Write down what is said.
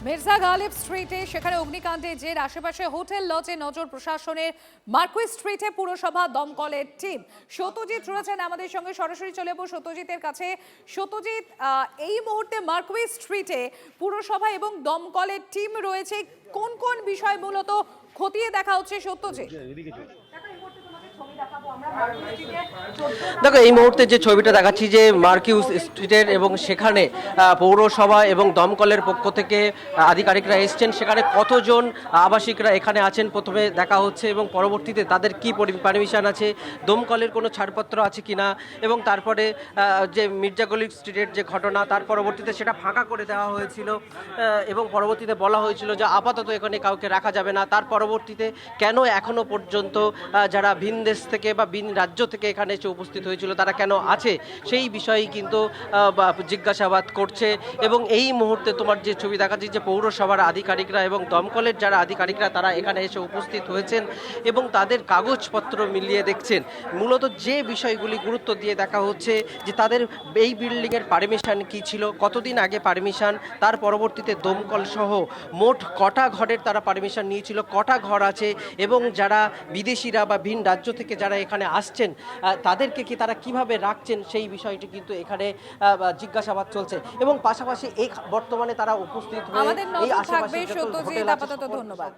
মির্জা গালিব স্ট্রিটে সেখানে অগ্নিকাণ্ডে জের আশেপাশে হোটেল লজে নজর প্রশাসনের। মার্কুইস স্ট্রিটে পুরসভা দমকলের টিম। সত্যজিৎ রয়েছেন আমাদের সঙ্গে, সরাসরি চলে যাবো সত্যজিতের কাছে। সত্যজিৎ, এই মুহূর্তে মার্কুইস স্ট্রিটে পুরসভা এবং দমকলের টিম রয়েছে, কোন কোন বিষয় মূলত খতিয়ে দেখা হচ্ছে সত্যজিৎ? দেখো, এই মুহূর্তে যে ছবিটা দেখাচ্ছি যে মার্কিউস স্ট্রিটের, এবং সেখানে পৌরসভা এবং দমকলের পক্ষ থেকে আধিকারিকরা এসছেন। সেখানে কতজন আবাসিকরা এখানে আছেন প্রথমে দেখা হচ্ছে, এবং পরবর্তীতে তাদের কি পারমিশন আছে, দমকলের কোনো ছাড়পত্র আছে কিনা, এবং তারপরে যে মির্জা গালিব স্ট্রিটের যে ঘটনা, তার পরবর্তীতে সেটা ফাঁকা করে দেওয়া হয়েছিল, এবং পরবর্তীতে বলা হয়েছিল যে আপাতত এখানে কাউকে রাখা যাবে না। তার পরবর্তীতে কেন এখনো পর্যন্ত যারা ভিন দেশ থেকে বা ভিন রাজ্য থেকে এখানে এসে উপস্থিত হয়েছিল তারা কেন আছে, সেই বিষয়েই কিন্তু জিজ্ঞাসাবাদ করছে। এবং এই মুহূর্তে তোমার যে ছবি দেখাচ্ছি যে পৌরসভার আধিকারিকরা এবং দমকলের যারা আধিকারিকরা তারা এখানে এসে উপস্থিত হয়েছেন এবং তাদের কাগজপত্র মিলিয়ে দেখছেন। মূলত যে বিষয়গুলি গুরুত্ব দিয়ে দেখা হচ্ছে যে তাদের এই বিল্ডিংয়ের পারমিশন কী ছিল, কতদিন আগে পারমিশন, তার পরবর্তীতে দমকল সহ মোট কটা ঘরের তারা পারমিশন নিয়েছিল, কটা ঘর আছে, এবং যারা বিদেশিরা বা ভিন রাজ্য থেকে যারা এখানে আসছেন তাদেরকে কি তারা কিভাবে রাখছেন, সেই বিষয়টি কিন্তু এখানে জিজ্ঞাসাবাদ চলছে। এবং পাশাপাশি এই বর্তমানে তারা উপস্থিত হয়ে আমাদের এই নজর আশেপাশে থাকবে যত সত্যজিৎ, হোটেল আছে আপাতত ধন্যবাদ।